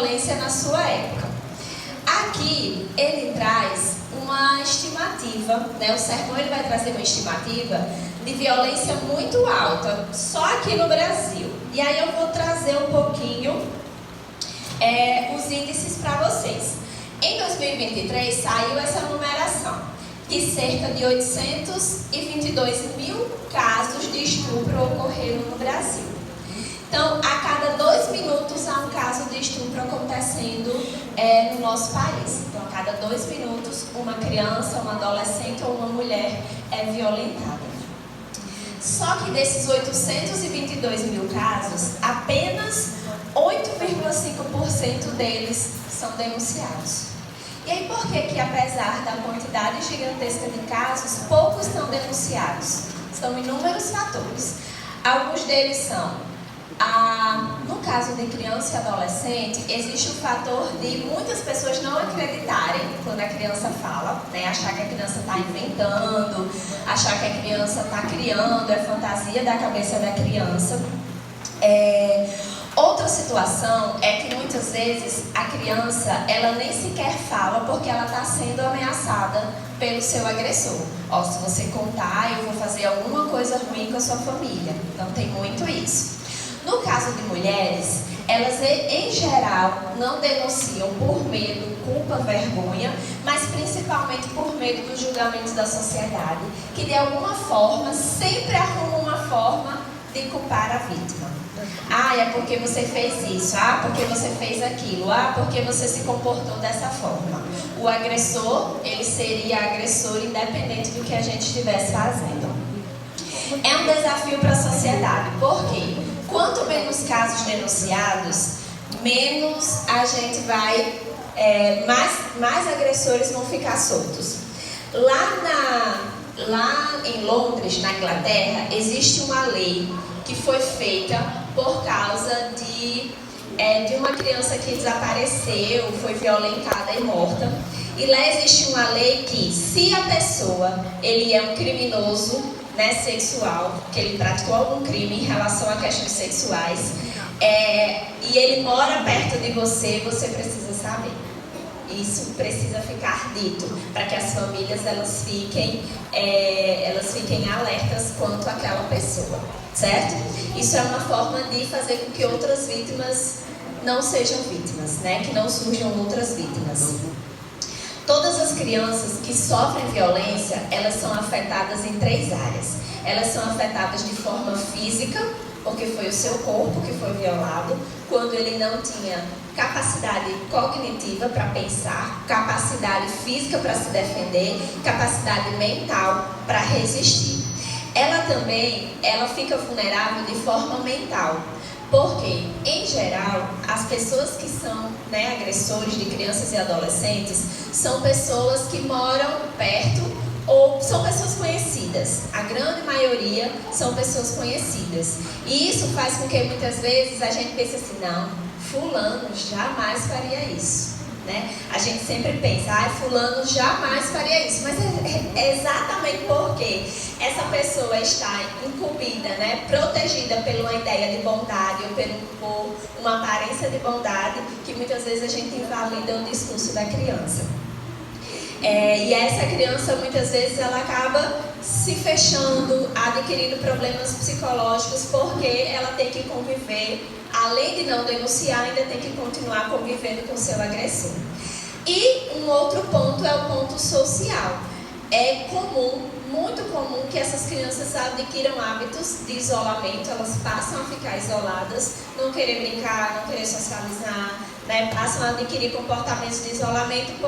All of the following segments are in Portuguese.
violência na sua época. Aqui ele traz uma estimativa, né? O sermão ele vai trazer uma estimativa de violência muito alta, só aqui no Brasil. E aí eu vou trazer um pouquinho os índices para vocês. Em 2023 saiu essa numeração, que cerca de 822 mil casos de estupro ocorreram no Brasil. Então, a cada 2 minutos há um caso de estupro acontecendo no nosso país. Então, a cada 2 minutos, uma criança, uma adolescente ou uma mulher é violentada. Só que desses 822 mil casos, apenas 8,5% deles são denunciados. E aí, por que apesar da quantidade gigantesca de casos, poucos são denunciados? São inúmeros fatores. Alguns deles são, no caso de criança e adolescente, existe o fator de muitas pessoas não acreditarem quando a criança fala, né? Achar que a criança está inventando, achar que a criança está criando, é fantasia da cabeça da criança. Outra situação é que muitas vezes a criança, ela nem sequer fala porque ela está sendo ameaçada pelo seu agressor. Se você contar, eu vou fazer alguma coisa ruim com a sua família. Então tem muito isso. No caso de mulheres, elas em geral não denunciam por medo, culpa, vergonha, mas principalmente por medo dos julgamentos da sociedade, que de alguma forma sempre arrumam uma forma de culpar a vítima. É porque você fez isso, porque você fez aquilo, porque você se comportou dessa forma. O agressor, ele seria agressor independente do que a gente estivesse fazendo. É um desafio para a sociedade, porque quanto menos casos denunciados, menos a gente vai, mais agressores vão ficar soltos. Lá em Londres, na Inglaterra, existe uma lei que foi feita por causa de uma criança que desapareceu, foi violentada e morta. E lá existe uma lei que, se a pessoa ele é um criminoso, né, sexual, que ele praticou algum crime em relação a questões sexuais, e ele mora perto de você, você precisa saber. Isso precisa ficar dito, para que as famílias elas fiquem alertas quanto àquela pessoa, certo? Isso é uma forma de fazer com que outras vítimas não sejam vítimas, né? Que não surjam outras vítimas. Todas as crianças que sofrem violência, elas são afetadas em 3 áreas. Elas são afetadas de forma física, porque foi o seu corpo que foi violado, quando ele não tinha capacidade cognitiva para pensar, capacidade física para se defender, capacidade mental para resistir. Ela também, fica vulnerável de forma mental, porque, em geral, as pessoas que são, né, agressores de crianças e adolescentes são pessoas que moram perto ou são pessoas conhecidas. A grande maioria são pessoas conhecidas. E isso faz com que muitas vezes a gente pense assim, não, fulano jamais faria isso, né? A gente sempre pensa, fulano jamais faria isso. Mas é exatamente porque essa pessoa está incumbida, né, protegida por uma ideia de bondade ou por uma aparência de bondade, que muitas vezes a gente invalida o discurso da criança. E essa criança, muitas vezes, ela acaba se fechando, adquirindo problemas psicológicos, porque ela tem que conviver, além de não denunciar, ainda tem que continuar convivendo com seu agressor. E um outro ponto é o ponto social. É comum, muito comum, que essas crianças adquiram hábitos de isolamento, elas passam a ficar isoladas, não querer brincar, não querer socializar, né? Passam a adquirir comportamentos de isolamento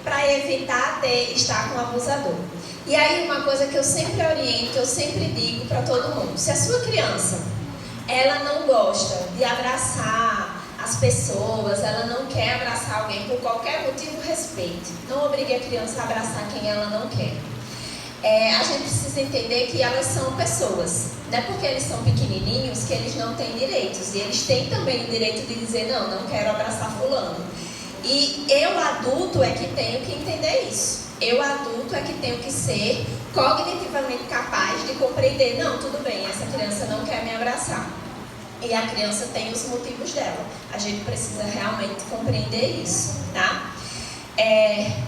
para evitar estar com o abusador. E aí uma coisa que eu sempre oriento, eu sempre digo para todo mundo, se a sua criança, ela não gosta de abraçar as pessoas, ela não quer abraçar alguém por qualquer motivo, respeite. Não obrigue a criança a abraçar quem ela não quer. A gente precisa entender que elas são pessoas. Não é porque eles são pequenininhos que eles não têm direitos. E eles têm também o direito de dizer, não quero abraçar fulano. E eu, adulto, é que tenho que entender isso. Eu, adulto, é que tenho que ser cognitivamente capaz de compreender, não, tudo bem, essa criança não quer me abraçar. E a criança tem os motivos dela. A gente precisa realmente compreender isso, tá?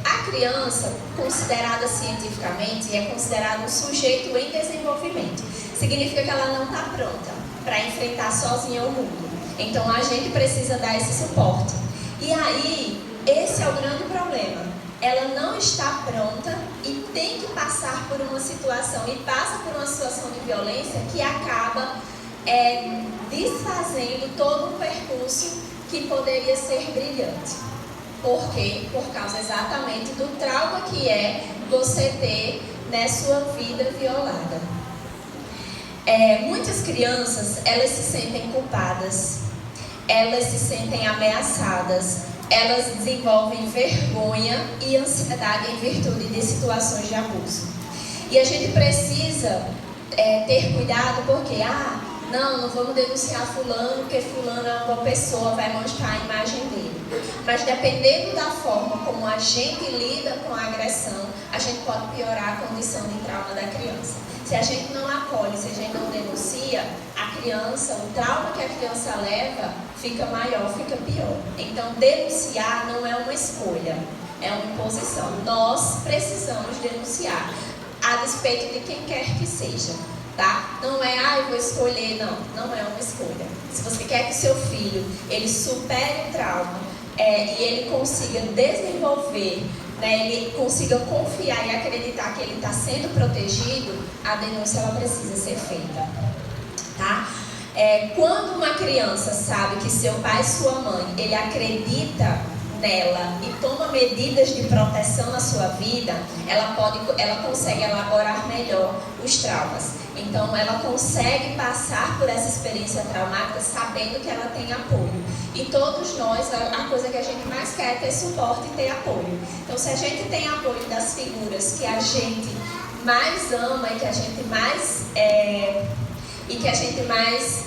A criança, considerada cientificamente, é considerada um sujeito em desenvolvimento. Significa que ela não está pronta para enfrentar sozinha o mundo. Então a gente precisa dar esse suporte. E aí, esse é o grande problema. Ela não está pronta e tem que passar por uma situação, e passa por uma situação de violência que acaba desfazendo todo um percurso que poderia ser brilhante. Por quê? Por causa exatamente do trauma que é você ter, né, sua vida violada. Muitas crianças, elas se sentem culpadas, elas se sentem ameaçadas, elas desenvolvem vergonha e ansiedade em virtude de situações de abuso. E a gente precisa ter cuidado porque, não vamos denunciar fulano, porque fulano é uma boa pessoa, vai manchar a imagem dele. Mas dependendo da forma como a gente lida com a agressão, a gente pode piorar a condição de trauma da criança. Se a gente não acolhe, se a gente não denuncia, a criança, o trauma que a criança leva fica maior, fica pior. Então denunciar não é uma escolha, é uma imposição. Nós precisamos denunciar, a despeito de quem quer que seja. Tá? Não é, eu vou escolher, não é uma escolha. Se você quer que seu filho, ele supere o trauma e ele consiga desenvolver, né, ele consiga confiar e acreditar que ele está sendo protegido, a denúncia ela precisa ser feita. Tá? Quando uma criança sabe que seu pai e sua mãe, ele acredita nela e toma medidas de proteção na sua vida, ela consegue elaborar melhor os traumas. Então, ela consegue passar por essa experiência traumática sabendo que ela tem apoio. E todos nós, a coisa que a gente mais quer é ter suporte e ter apoio. Então, se a gente tem apoio das figuras que a gente mais ama e que a gente mais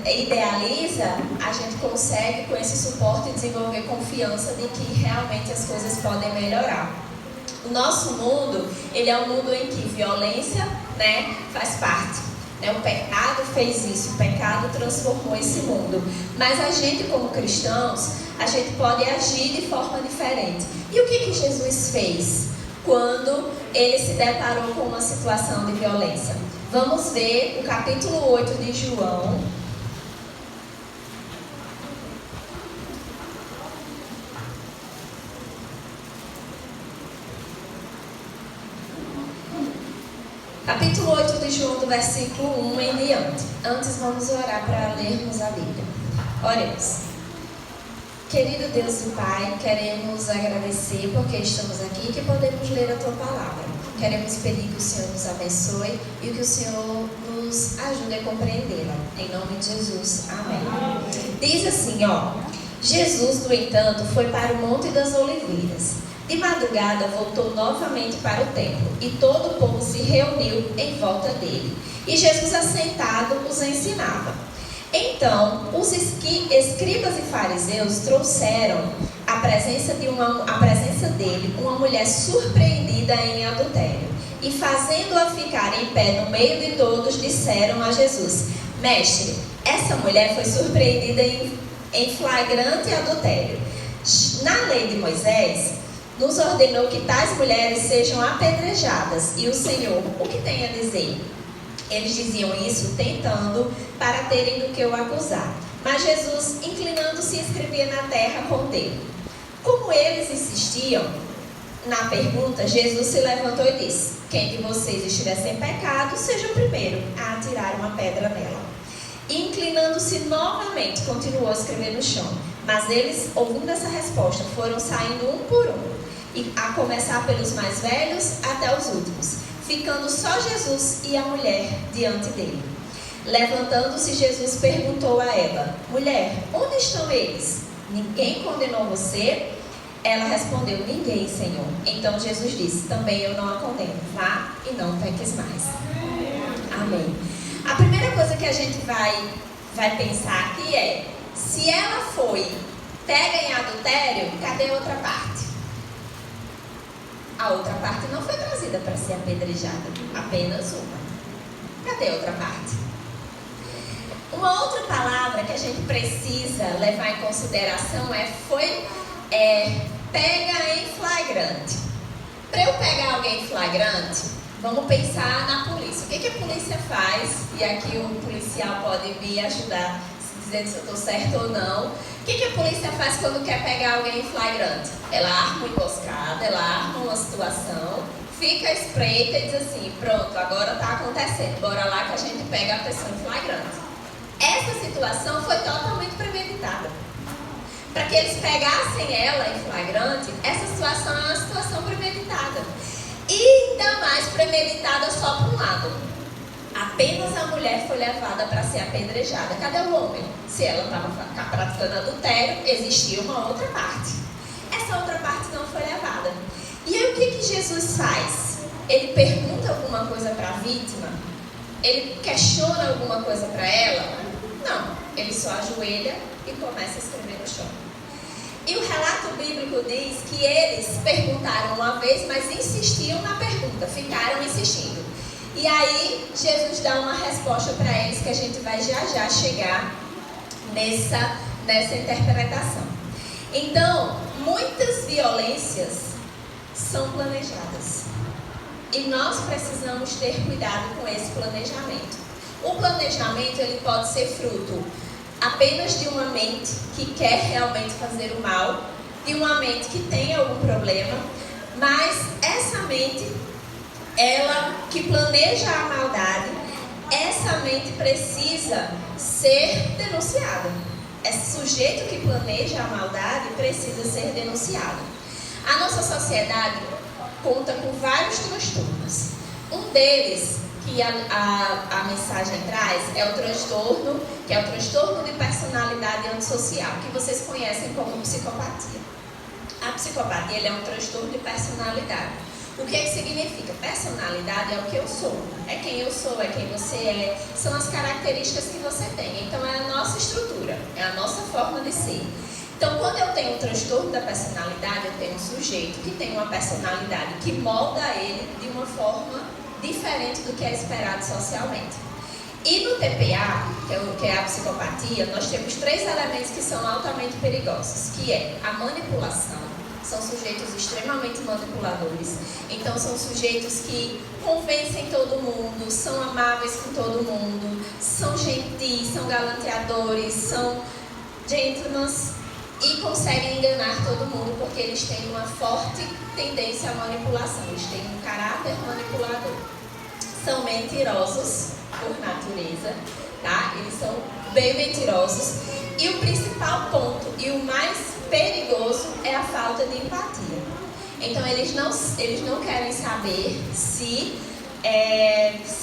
idealiza, a gente consegue com esse suporte desenvolver confiança de que realmente as coisas podem melhorar. O nosso mundo, ele é um mundo em que violência, né, faz parte. Né? O pecado fez isso, o pecado transformou esse mundo. Mas a gente, como cristãos, a gente pode agir de forma diferente. E o que Jesus fez quando ele se deparou com uma situação de violência? Vamos ver o capítulo 8 de João. Capítulo 8 de João, do versículo 1 em diante. Antes vamos orar para lermos a Bíblia. Oremos. Querido Deus e Pai, queremos agradecer porque estamos aqui e que podemos ler a Tua Palavra. Queremos pedir que o Senhor nos abençoe e que o Senhor nos ajude a compreendê-la. Em nome de Jesus. Amém. Diz assim, Jesus, no entanto, foi para o Monte das Oliveiras. De madrugada voltou novamente para o templo e todo o povo se reuniu em volta dele. E Jesus, assentado, os ensinava. Então, os escribas e fariseus trouxeram à presença dele uma mulher surpreendida em adultério. E fazendo-a ficar em pé no meio de todos, disseram a Jesus: Mestre, essa mulher foi surpreendida em flagrante adultério. Na lei de Moisés, nos ordenou que tais mulheres sejam apedrejadas. E o Senhor, o que tem a dizer? Eles diziam isso tentando para terem do que o acusar. Mas Jesus, inclinando-se, escrevia na terra com o dedo. Como eles insistiam na pergunta, Jesus se levantou e disse: Quem de vocês estiver sem pecado, seja o primeiro a atirar uma pedra nela. E inclinando-se novamente, continuou a escrever no chão. Mas eles, ouvindo essa resposta, foram saindo um por um, e a começar pelos mais velhos até os últimos, ficando só Jesus e a mulher diante dele. Levantando-se, Jesus perguntou a ela: Mulher, onde estão eles? Ninguém condenou você? Ela respondeu: Ninguém, Senhor. Então Jesus disse: Também eu não a condeno. Vá e não peques mais. Amém. A primeira coisa que a gente vai pensar aqui é: se ela foi pega em adultério, cadê a outra parte? A outra parte não foi trazida para ser apedrejada, apenas uma. Cadê a outra parte? Uma outra palavra que a gente precisa levar em consideração pega em flagrante. Para eu pegar alguém em flagrante, vamos pensar na polícia. O que a polícia faz? E aqui o policial pode me ajudar, dizendo se eu estou certo ou não. O que a polícia faz quando quer pegar alguém em flagrante? Ela arma uma emboscada, ela arma uma situação, fica à espreita e diz assim, pronto, agora está acontecendo, bora lá que a gente pega a pessoa em flagrante. Essa situação foi totalmente premeditada. Para que eles pegassem ela em flagrante, essa situação é uma situação premeditada. E ainda mais premeditada só por um lado. Apenas a mulher foi levada para ser apedrejada. Cadê o homem? Se ela estava praticando adultério, existia uma outra parte. Essa outra parte não foi levada. E aí o que Jesus faz? Ele pergunta alguma coisa para a vítima? Ele questiona alguma coisa para ela? Não. Ele só ajoelha e começa a escrever no chão. E o relato bíblico diz que eles perguntaram uma vez, mas insistiam na pergunta, ficaram insistindo. E aí Jesus dá uma resposta para eles que a gente vai já chegar nessa interpretação. Então, muitas violências são planejadas. E nós precisamos ter cuidado com esse planejamento. O planejamento ele pode ser fruto apenas de uma mente que quer realmente fazer o mal, de uma mente que tem algum problema, mas essa mente, ela que planeja a maldade, essa mente precisa ser denunciada. Esse sujeito que planeja a maldade precisa ser denunciado. A nossa sociedade conta com vários transtornos. Um deles, que a mensagem traz, é o transtorno, que é o transtorno de personalidade antissocial, que vocês conhecem como psicopatia. A psicopatia é um transtorno de personalidade. O que significa? Personalidade é o que eu sou, é quem eu sou, é quem você é, são as características que você tem. Então é a nossa estrutura, é a nossa forma de ser. Então, quando eu tenho um transtorno da personalidade, eu tenho um sujeito que tem uma personalidade que molda ele de uma forma diferente do que é esperado socialmente. E no TPA, que é a psicopatia, nós temos 3 elementos que são altamente perigosos, que é a manipulação. São sujeitos extremamente manipuladores. Então, são sujeitos que convencem todo mundo, são amáveis com todo mundo, são gentis, são galanteadores, são gentlemen e conseguem enganar todo mundo porque eles têm uma forte tendência à manipulação. Eles têm um caráter manipulador. São mentirosos por natureza, tá? Eles são bem mentirosos. E o principal ponto e o mais perigoso é a falta de empatia. Então eles não querem saber se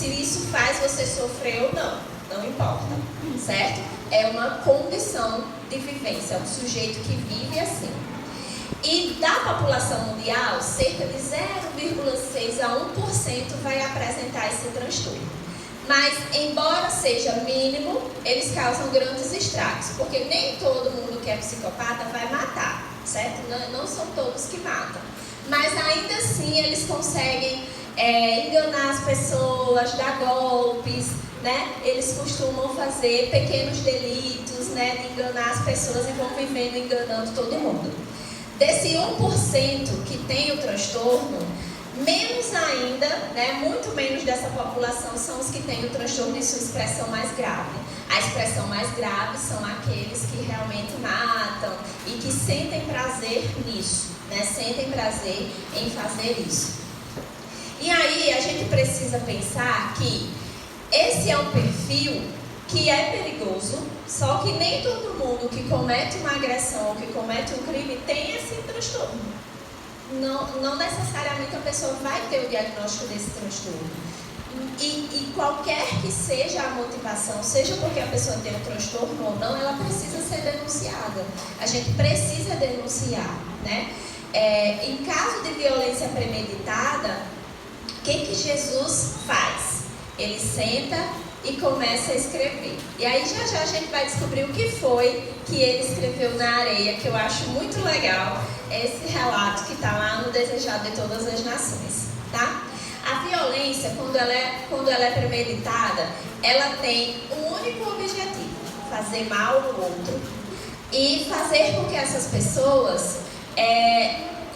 isso faz você sofrer ou não. Não importa, certo? É uma condição de vivência, é um sujeito que vive assim. E da população mundial, cerca de 0,6 a 1% vai apresentar esse transtorno. Mas, embora seja mínimo, eles causam grandes estragos, porque nem todo mundo que é psicopata vai matar, certo? Não são todos que matam. Mas, ainda assim, eles conseguem enganar as pessoas, dar golpes, né? Eles costumam fazer pequenos delitos, né? De enganar as pessoas e vão vivendo enganando todo mundo. Desse 1% que tem o transtorno, menos ainda, né, muito menos dessa população são os que têm o transtorno em sua expressão mais grave. A expressão mais grave são aqueles que realmente matam e que sentem prazer nisso, né, sentem prazer em fazer isso. E aí a gente precisa pensar que esse é um perfil que é perigoso, só que nem todo mundo que comete uma agressão ou que comete um crime tem esse transtorno. Não necessariamente a pessoa vai ter o diagnóstico desse transtorno. E qualquer que seja a motivação, seja porque a pessoa tem um transtorno ou não, ela precisa ser denunciada. A gente precisa denunciar, né? Em caso de violência premeditada, o que Jesus faz? Ele senta e começa a escrever. E aí já a gente vai descobrir o que foi que ele escreveu na areia, que eu acho muito legal esse relato que está lá no Desejado de Todas as Nações, tá? A violência, quando ela é premeditada, ela tem um único objetivo: fazer mal ao outro e fazer com que essas pessoas,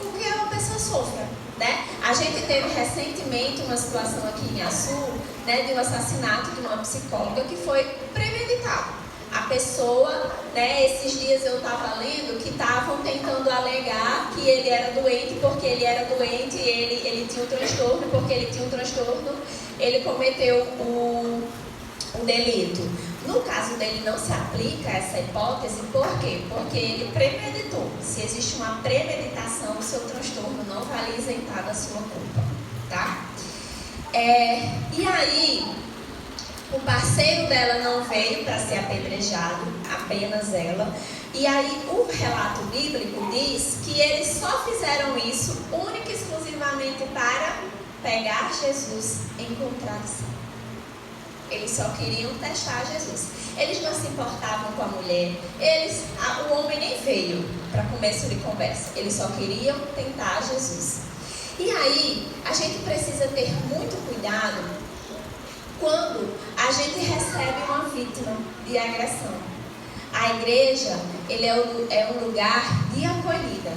com que a pessoa sofra, né? A gente teve recentemente uma situação aqui em Açu, né, de um assassinato de uma psicóloga que foi premeditado. A pessoa, né, esses dias eu estava lendo que estavam tentando alegar que ele era doente, porque ele era doente, ele tinha um transtorno, porque ele tinha um transtorno, ele cometeu o delito. No caso dele não se aplica essa hipótese, por quê? Porque ele premeditou. Se existe uma premeditação, o seu transtorno não vai lhe isentar da sua culpa, tá? E aí, o parceiro dela não veio para ser apedrejado, apenas ela. E aí o relato bíblico diz que eles só fizeram isso única e exclusivamente para pegar Jesus em contradição. Eles só queriam testar Jesus. Eles não se importavam com a mulher. O homem nem veio para começo de conversa. Eles só queriam tentar Jesus. E aí, a gente precisa ter muito cuidado quando a gente recebe uma vítima de agressão. A igreja, ele é um lugar de acolhida.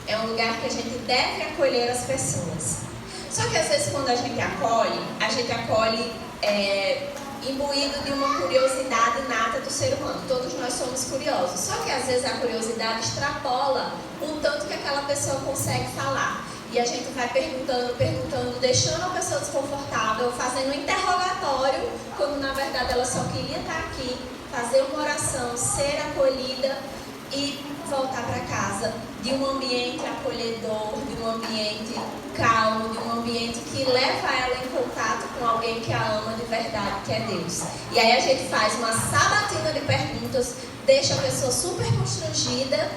É um lugar que a gente deve acolher as pessoas. Só que às vezes quando a gente acolhe imbuído de uma curiosidade inata do ser humano. Todos nós somos curiosos. Só que às vezes a curiosidade extrapola o tanto que aquela pessoa consegue falar. E a gente vai perguntando, deixando a pessoa desconfortável, fazendo um interrogatório, quando na verdade ela só queria estar aqui, fazer uma oração, ser acolhida e voltar para casa de um ambiente acolhedor, de um ambiente calmo, de um ambiente que leva ela em contato com alguém que a ama de verdade, que é Deus. E aí a gente faz uma sabatina de perguntas, deixa a pessoa super constrangida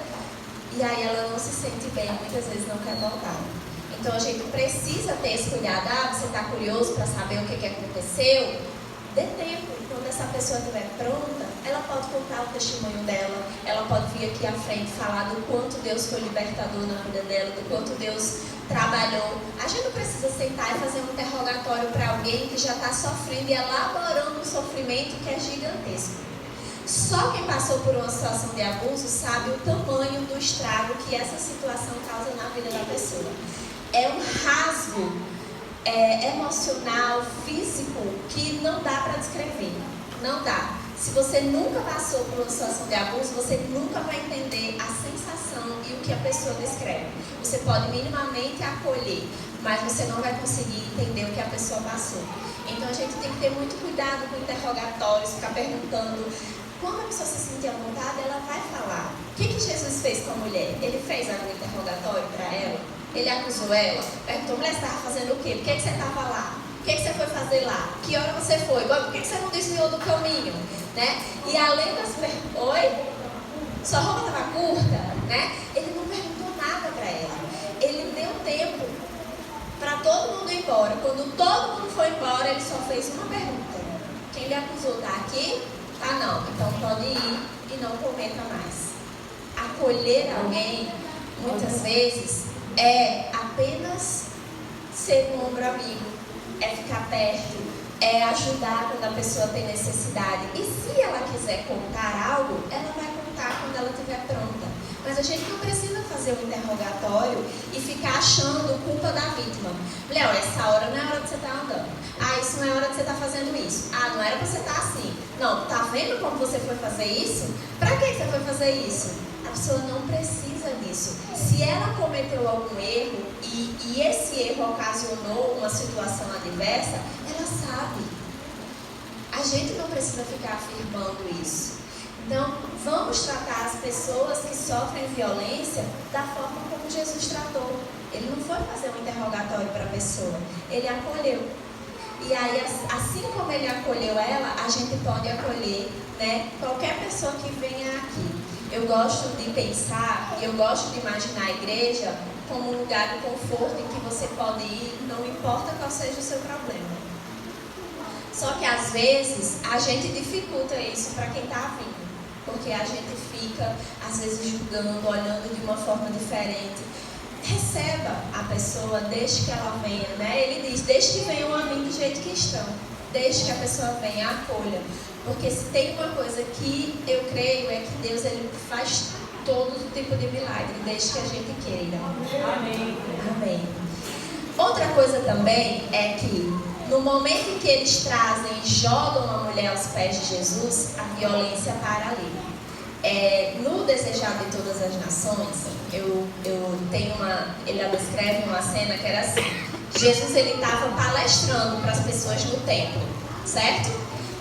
e aí ela não se sente bem, muitas vezes não quer voltar. Então a gente precisa ter esse cuidado. Você está curioso para saber o que aconteceu? Dê tempo. Quando essa pessoa estiver pronta, ela pode contar o testemunho dela, ela pode vir aqui à frente falar do quanto Deus foi libertador na vida dela, do quanto Deus trabalhou. A gente não precisa sentar e fazer um interrogatório para alguém que já está sofrendo e elaborando um sofrimento que é gigantesco. Só quem passou por uma situação de abuso sabe o tamanho do estrago que essa situação causa na vida da pessoa. É um rasgo emocional, físico, que não dá para descrever. Não dá. Se você nunca passou por uma situação de abuso, você nunca vai entender a sensação e o que a pessoa descreve. Você pode minimamente acolher, mas você não vai conseguir entender o que a pessoa passou. Então a gente tem que ter muito cuidado com interrogatórios, ficar perguntando. Quando a pessoa se sentir à vontade, ela vai falar. O que Jesus fez com a mulher? Ele fez algum interrogatório para ela? Ele acusou ela? Perguntou, mulher, você estava fazendo o quê? Por que você estava lá? O que você foi fazer lá? Que hora você foi? Por que você não desviou do caminho? Né? E além das perguntas, oi? Sua roupa estava curta? Né? Ele não perguntou nada para ela. Ele deu tempo para todo mundo ir embora. Quando todo mundo foi embora, ele só fez uma pergunta. Quem lhe acusou está aqui? Ah, não. Então pode ir e não cometa mais. Acolher alguém, muitas vezes, é apenas ser um ombro amigo, é ficar perto, é ajudar quando a pessoa tem necessidade. E se ela quiser contar algo, ela vai contar quando ela estiver pronta. Mas a gente não precisa fazer um interrogatório e ficar achando culpa da vítima. Léo, essa hora não é hora de você estar andando. Ah, isso não é hora de você estar fazendo isso. Ah, não era para você estar assim. Não, tá vendo como você foi fazer isso? Para que você foi fazer isso? A pessoa não precisa disso. Se ela cometeu algum erro e esse erro ocasionou uma situação adversa, ela sabe. A gente não precisa ficar afirmando isso. Então, vamos tratar as pessoas que sofrem violência da forma como Jesus tratou. Ele não foi fazer um interrogatório para a pessoa, ele acolheu. E aí, assim como ele acolheu ela, a gente pode acolher, né, qualquer pessoa que venha aqui. Eu gosto de pensar, eu gosto de imaginar a igreja como um lugar de conforto em que você pode ir, não importa qual seja o seu problema. Só que às vezes a gente dificulta isso para quem está vindo, porque a gente fica às vezes julgando, olhando de uma forma diferente. receba a pessoa desde que ela venha, né? Ele diz, desde que venham a mim do jeito que estão. Desde que a pessoa venha, acolha. Porque se tem uma coisa que eu creio é que Deus ele faz todo tipo de milagre, desde que a gente queira. Amém. Amém. Outra coisa também é que no momento em que eles trazem e jogam a mulher aos pés de Jesus, a violência para ali. No Desejado de Todas as Nações, eu tenho ele descreve uma cena que era assim. Jesus ele estava palestrando para as pessoas no templo, certo?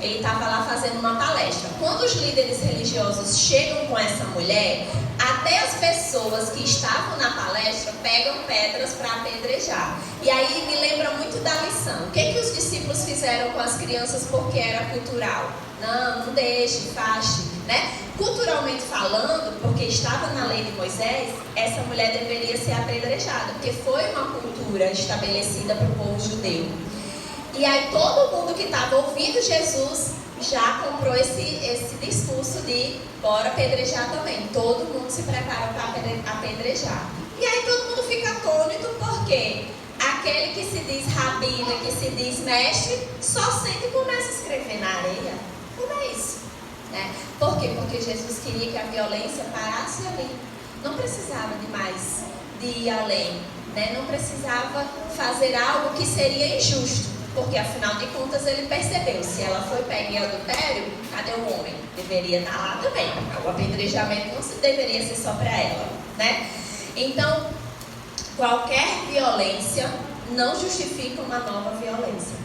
Ele estava lá fazendo uma palestra. Quando os líderes religiosos chegam com essa mulher, até as pessoas que estavam na palestra pegam pedras para apedrejar. E aí me lembra muito da lição. O que os discípulos fizeram com as crianças porque era cultural? Não deixe, faste, né? Culturalmente falando, porque estava na lei de Moisés, essa mulher deveria ser apedrejada, porque foi uma cultura estabelecida para o povo judeu. E aí todo mundo que estava ouvindo Jesus já comprou esse discurso de bora apedrejar também. Todo mundo se prepara para apedrejar. E aí todo mundo fica atônito porque aquele que se diz rabino, que se diz mestre, só sente e começa a escrever na areia. Como é isso? Né? Por quê? Porque Jesus queria que a violência parasse ali. Não precisava de mais, de ir além. Né? Não precisava fazer algo que seria injusto. Porque afinal de contas ele percebeu, se ela foi pega em adultério, cadê o homem? Deveria estar lá também. O apedrejamento não deveria ser só para ela, né? Então, qualquer violência não justifica uma nova violência.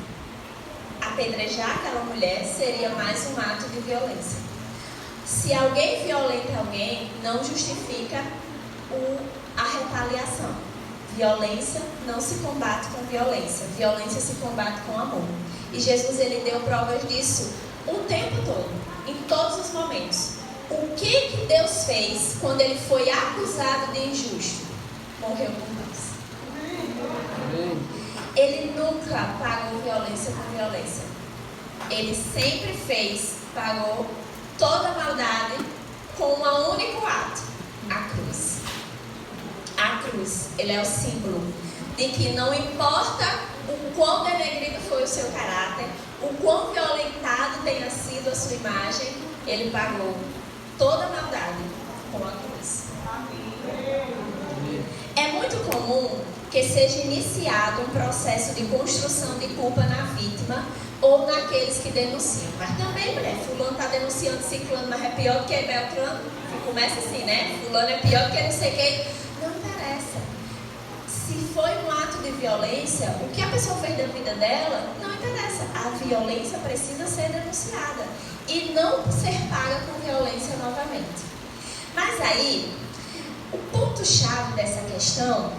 Apedrejar aquela mulher seria mais um ato de violência. Se alguém violenta alguém, não justifica a retaliação. Violência não se combate com violência. Violência se combate com amor. E Jesus ele deu provas disso o tempo todo, em todos os momentos. O que Deus fez quando ele foi acusado de injusto? Morreu por nós. Ele nunca pagou violência com violência. Ele sempre pagou toda a maldade com um único ato: a cruz. A cruz, ele é o símbolo de que não importa o quão denegrido foi o seu caráter, o quão violentado tenha sido a sua imagem, ele pagou toda a maldade com a cruz. É muito comum que seja iniciado um processo de construção de culpa na vítima ou naqueles que denunciam. Mas também, mulher, fulano está denunciando ciclano, mas é pior do que Beltrano. Começa assim, né? Fulano é pior do que não sei quem. Não interessa. Se foi um ato de violência, o que a pessoa fez da vida dela, não interessa. A violência precisa ser denunciada e não ser paga com violência novamente. Mas aí, o ponto-chave dessa questão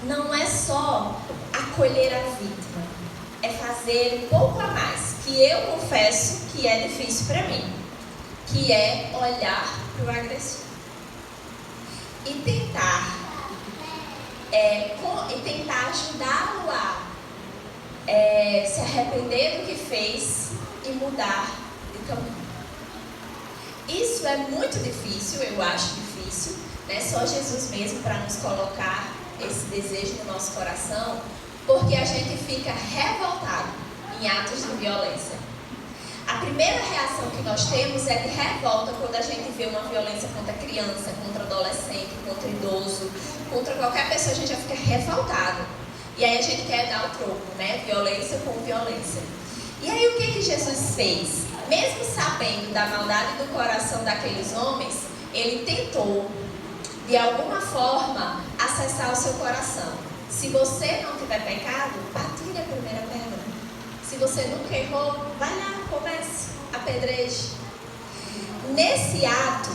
não é só acolher a vítima, é fazer um pouco a mais, que eu confesso que é difícil para mim, que é olhar para o agressor e tentar ajudá-lo a se arrepender do que fez e mudar de caminho. Isso é muito difícil, eu acho difícil, né? Só Jesus mesmo para nos colocar esse desejo no nosso coração, porque a gente fica revoltado em atos de violência. A primeira reação que nós temos é de revolta quando a gente vê uma violência contra criança, contra adolescente, contra idoso, contra qualquer pessoa, a gente já fica revoltado. E aí a gente quer dar o troco, né? Violência com violência. E aí o que Jesus fez? Mesmo sabendo da maldade do coração daqueles homens, ele tentou, de alguma forma, acessar o seu coração. Se você não tiver pecado, atire a primeira pedra. Se você nunca errou, vai lá, comece, apedreje. Nesse ato,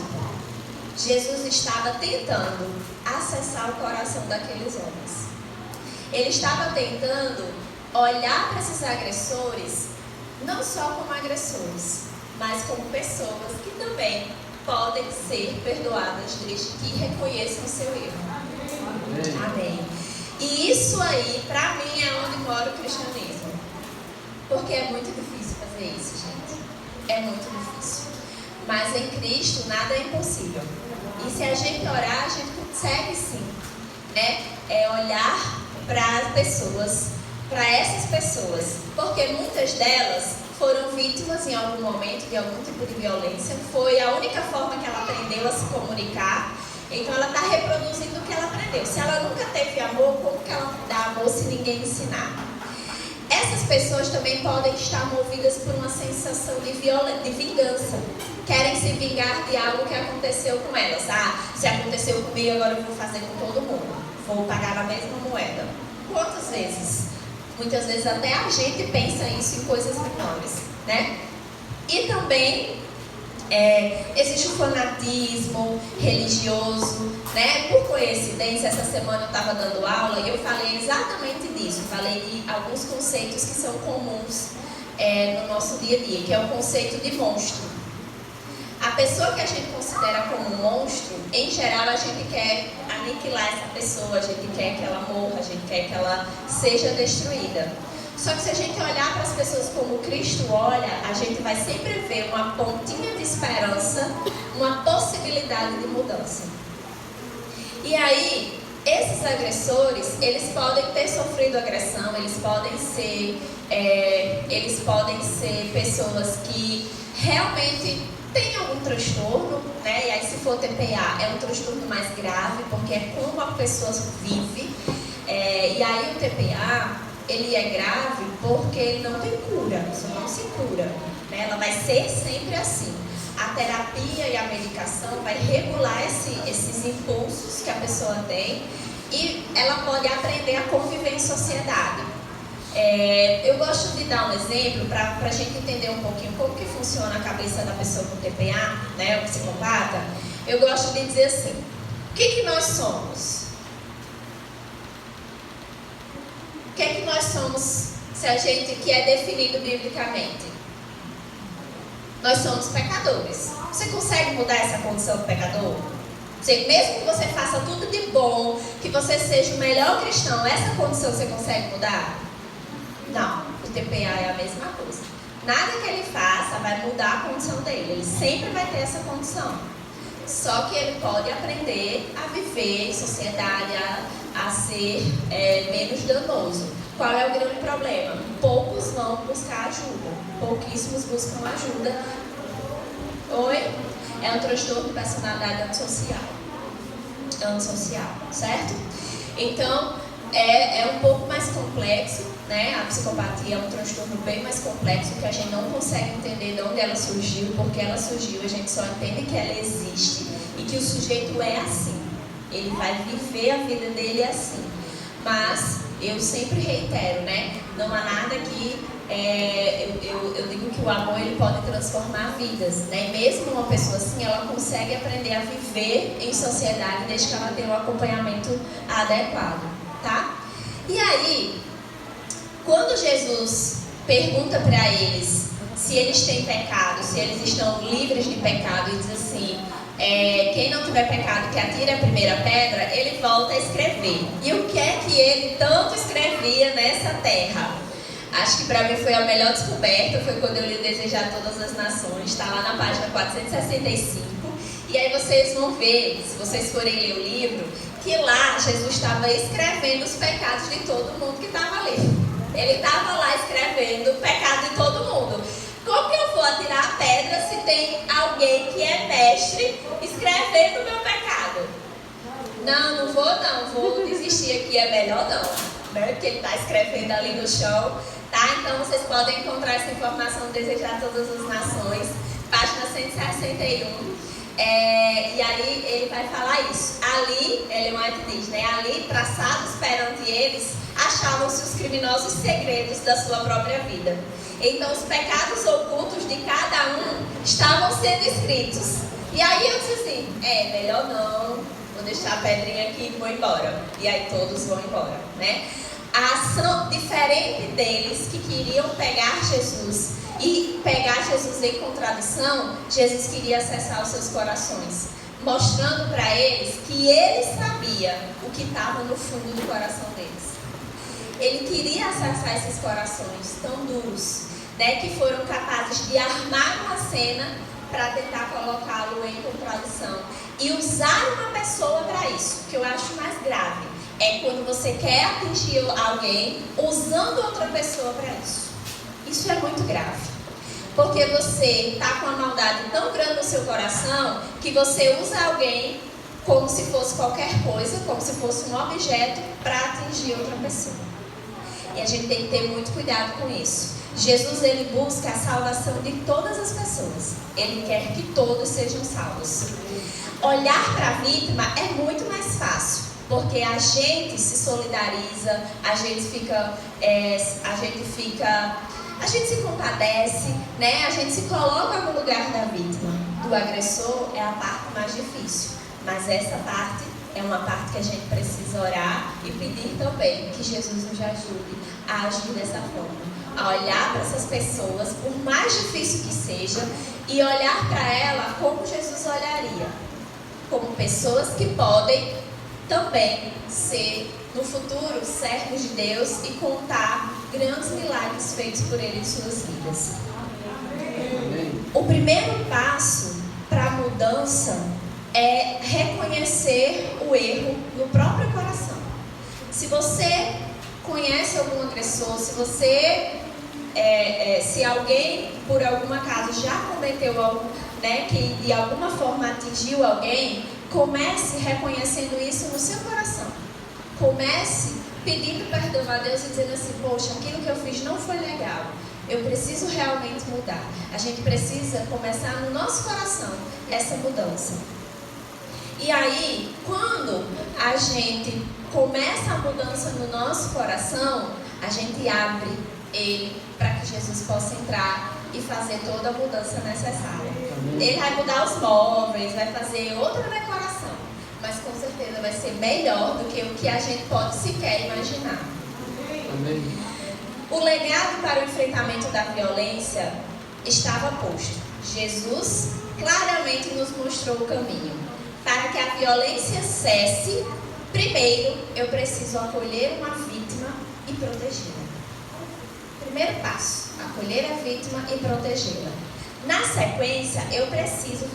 Jesus estava tentando acessar o coração daqueles homens. Ele estava tentando olhar para esses agressores, não só como agressores, mas como pessoas que também podem ser perdoadas desde que reconheçam o seu erro. Amém. E isso aí, para mim, é onde mora o cristianismo. Porque é muito difícil fazer isso, gente. É muito difícil. Mas em Cristo nada é impossível. E se a gente orar, a gente consegue sim né? É olhar para essas pessoas, porque muitas delas foram vítimas em algum momento de algum tipo de violência, foi a única forma que ela aprendeu a se comunicar, então ela está reproduzindo o que ela aprendeu. Se ela nunca teve amor, como que ela dá amor se ninguém ensinar? Essas pessoas também podem estar movidas por uma sensação de vingança. Querem se vingar de algo que aconteceu com elas. Se aconteceu comigo, agora eu vou fazer com todo mundo. Vou pagar a mesma moeda. Quantas vezes? Muitas vezes até a gente pensa isso em coisas menores, né? E também existe o fanatismo religioso, né? Por coincidência, essa semana eu estava dando aula e eu falei exatamente disso. Falei de alguns conceitos que são comuns no nosso dia a dia, que é o conceito de monstro. A pessoa que a gente considera como um monstro, em geral a gente quer aniquilar essa pessoa, a gente quer que ela morra, a gente quer que ela seja destruída. Só que se a gente olhar para as pessoas como Cristo olha, a gente vai sempre ver uma pontinha de esperança, uma possibilidade de mudança. E aí, esses agressores, eles podem ter sofrido agressão, eles podem ser pessoas que realmente têm algum transtorno, né? E aí, se for TPA, é um transtorno mais grave, porque é como a pessoa vive. E aí, o TPA, ele é grave porque ele não tem cura, isso não se cura, né? Ela vai ser sempre assim. A terapia e a medicação vai regular esses impulsos que a pessoa tem e ela pode aprender a conviver em sociedade. Eu gosto de dar um exemplo para a gente entender um pouquinho como que funciona a cabeça da pessoa com TPA, né, o psicopata. Eu gosto de dizer assim, o que nós somos? O que nós somos se a gente que é definido biblicamente? Nós somos pecadores. Você consegue mudar essa condição de pecador? Mesmo que você faça tudo de bom, que você seja o melhor cristão, essa condição você consegue mudar? Não, o TPA é a mesma coisa. Nada que ele faça vai mudar a condição dele, ele sempre vai ter essa condição. Só que ele pode aprender a viver em sociedade, a ser menos danoso. Qual é o grande problema? Poucos vão buscar ajuda, pouquíssimos buscam ajuda. É um transtorno de personalidade antissocial, certo? Então, é um pouco mais complexo, né? A psicopatia é um transtorno bem mais complexo, que a gente não consegue entender de onde ela surgiu, porque ela surgiu, a gente só entende que ela existe e que o sujeito é assim. Ele vai viver a vida dele assim. Mas eu sempre reitero, né? Não há nada que eu digo que o amor ele pode transformar vidas, né? Mesmo uma pessoa assim, ela consegue aprender a viver em sociedade desde que ela tenha um acompanhamento adequado, tá? E aí, quando Jesus pergunta para eles se eles têm pecado, se eles estão livres de pecado, e diz assim, quem não tiver pecado que atire a primeira pedra, ele volta a escrever. E o que é que ele tanto escrevia nessa terra? Acho que para mim foi a melhor descoberta, foi quando eu li Desejar Todas as Nações, está lá na página 465. E aí vocês vão ver, se vocês forem ler o livro, que lá Jesus estava escrevendo os pecados de todo mundo que estava ali. Ele estava lá escrevendo o pecado de todo mundo. Como que eu vou atirar a pedra se tem alguém que é mestre escrevendo o meu pecado? Não vou desistir aqui, é melhor não, né? Porque ele está escrevendo ali no chão, tá? Então vocês podem encontrar essa informação no Desejar Todas as Nações, página 161. E aí ele vai falar isso. Ali, Ellen White diz, né? Ali, traçados perante eles, achavam-se os criminosos segredos da sua própria vida. Então os pecados ocultos de cada um estavam sendo escritos. E aí eu disse assim, melhor não, vou deixar a pedrinha aqui e vou embora. E aí todos vão embora, né? A ação diferente deles que queriam pegar Jesus e pegar Jesus em contradição, Jesus queria acessar os seus corações, mostrando para eles que ele sabia o que estava no fundo do coração deles. Ele queria acessar esses corações tão duros, né, que foram capazes de armar uma cena para tentar colocá-lo em contradição e usar uma pessoa para isso, que eu acho mais grave. É quando você quer atingir alguém usando outra pessoa para isso. Isso é muito grave. Porque você está com uma maldade tão grande no seu coração que você usa alguém como se fosse qualquer coisa, como se fosse um objeto para atingir outra pessoa. E a gente tem que ter muito cuidado com isso. Jesus, ele busca a salvação de todas as pessoas. Ele quer que todos sejam salvos. Olhar para a vítima é muito mais fácil, porque a gente se solidariza, a gente se compadece, né? A gente se coloca no lugar da vítima. Do agressor é a parte mais difícil, mas essa parte é uma parte que a gente precisa orar e pedir também que Jesus nos ajude a agir dessa forma, a olhar para essas pessoas, por mais difícil que seja, e olhar para ela como Jesus olharia, como pessoas que podem também ser no futuro servos de Deus e contar grandes milagres feitos por Ele em suas vidas. O primeiro passo para a mudança é reconhecer o erro no próprio coração. Se você conhece algum agressor, se alguém por algum acaso já cometeu algo, né, que de alguma forma atingiu alguém, comece reconhecendo isso no seu coração. Comece pedindo perdão a Deus e dizendo assim: poxa, aquilo que eu fiz não foi legal, eu preciso realmente mudar. A gente precisa começar no nosso coração essa mudança. E aí, quando a gente começa a mudança no nosso coração, a gente abre ele para que Jesus possa entrar e fazer toda a mudança necessária. Ele vai mudar os móveis, vai fazer outra decoração, mas com certeza vai ser melhor do que o que a gente pode sequer imaginar. Amém. O legado para o enfrentamento da violência estava posto. Jesus claramente nos mostrou o caminho. Para que a violência cesse, primeiro eu preciso acolher uma vítima e protegê-la. Primeiro passo, acolher a vítima e protegê-la. Na sequência, eu preciso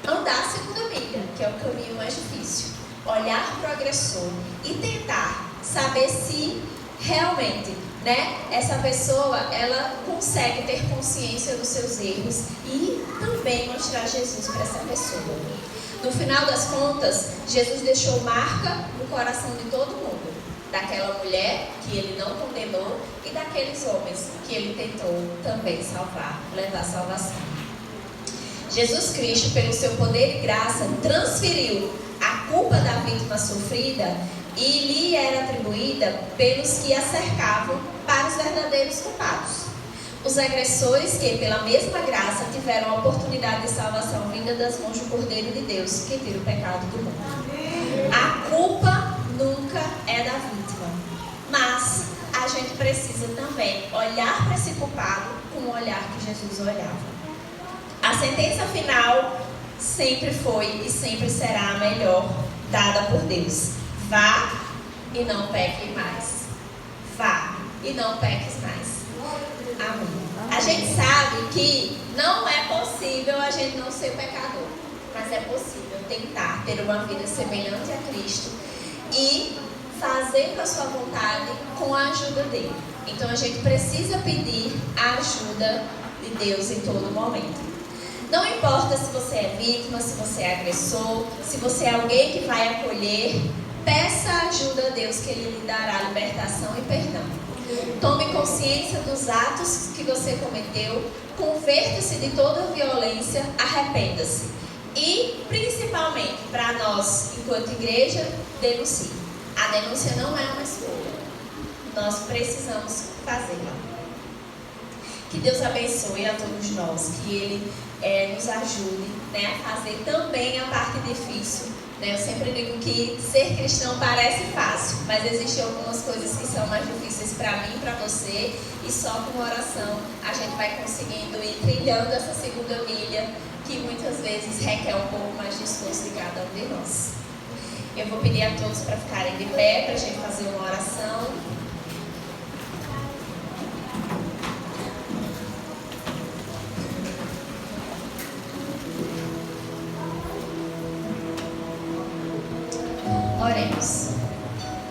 andar a segunda milha, que é o caminho mais difícil. Olhar para o agressor e tentar saber se realmente, né, essa pessoa ela consegue ter consciência dos seus erros e também mostrar Jesus para essa pessoa. No final das contas, Jesus deixou marca no coração de todo mundo. Daquela mulher que ele não condenou e daqueles homens que ele tentou também salvar, levar salvação. Jesus Cristo, pelo seu poder e graça, transferiu a culpa da vítima sofrida e lhe era atribuída pelos que a cercavam para os verdadeiros culpados. Os agressores que, pela mesma graça, tiveram a oportunidade de salvação vinda das mãos do Cordeiro de Deus, que tira o pecado do mundo. A culpa nunca é da vítima, mas a gente precisa também olhar para esse culpado com o olhar que Jesus olhava. A sentença final sempre foi e sempre será a melhor dada por Deus. Vá e não peque mais. Vá e não peques mais. Amém. A gente sabe que não é possível a gente não ser pecador, mas é possível tentar ter uma vida semelhante a Cristo e fazer com a sua vontade com a ajuda dele. Então a gente precisa pedir a ajuda de Deus em todo momento. Não importa se você é vítima, se você é agressor, se você é alguém que vai acolher, peça ajuda a Deus que Ele lhe dará libertação e perdão. Tome consciência dos atos que você cometeu, converta-se de toda violência, arrependa-se. E, principalmente, para nós, enquanto igreja, denuncie. A denúncia não é uma escolha. Nós precisamos fazê-la. Que Deus abençoe a todos nós, que Ele nos ajude, né, a fazer também a parte difícil. Eu sempre digo que ser cristão parece fácil, mas existem algumas coisas que são mais difíceis para mim e para você, e só com oração a gente vai conseguindo ir trilhando essa segunda milha, que muitas vezes requer um pouco mais de esforço de cada um de nós. Eu vou pedir a todos para ficarem de pé, para a gente fazer uma oração. Oremos.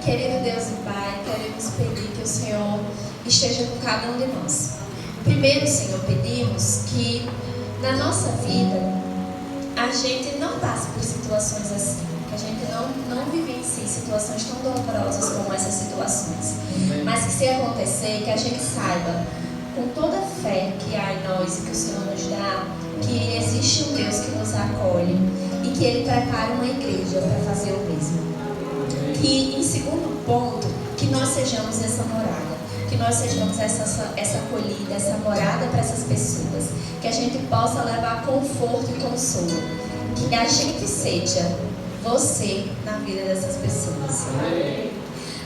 Querido Deus e Pai, queremos pedir que o Senhor esteja com cada um de nós. Primeiro, Senhor, pedimos que na nossa vida a gente não passe por situações assim, que a gente não vivencie situações tão dolorosas como essas situações, mas que se acontecer, que a gente saiba com toda a fé que há em nós e que o Senhor nos dá, que existe um Deus que nos acolhe e que Ele prepara uma igreja para fazer o mesmo. E em segundo ponto, que nós sejamos essa morada, que nós sejamos essa acolhida, essa morada para essas pessoas, que a gente possa levar conforto e consolo, que a gente seja você na vida dessas pessoas.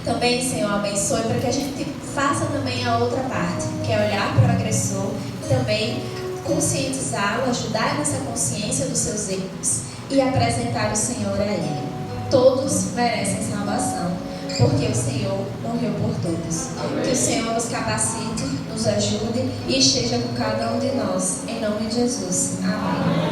Também, Senhor, abençoe para que a gente faça também a outra parte, que é olhar para o agressor e também conscientizá-lo, ajudar nessa consciência dos seus erros e apresentar o Senhor a Ele. Todos merecem salvação, porque o Senhor morreu por todos. Que o Senhor nos capacite, nos ajude e esteja com cada um de nós. Em nome de Jesus. Amém.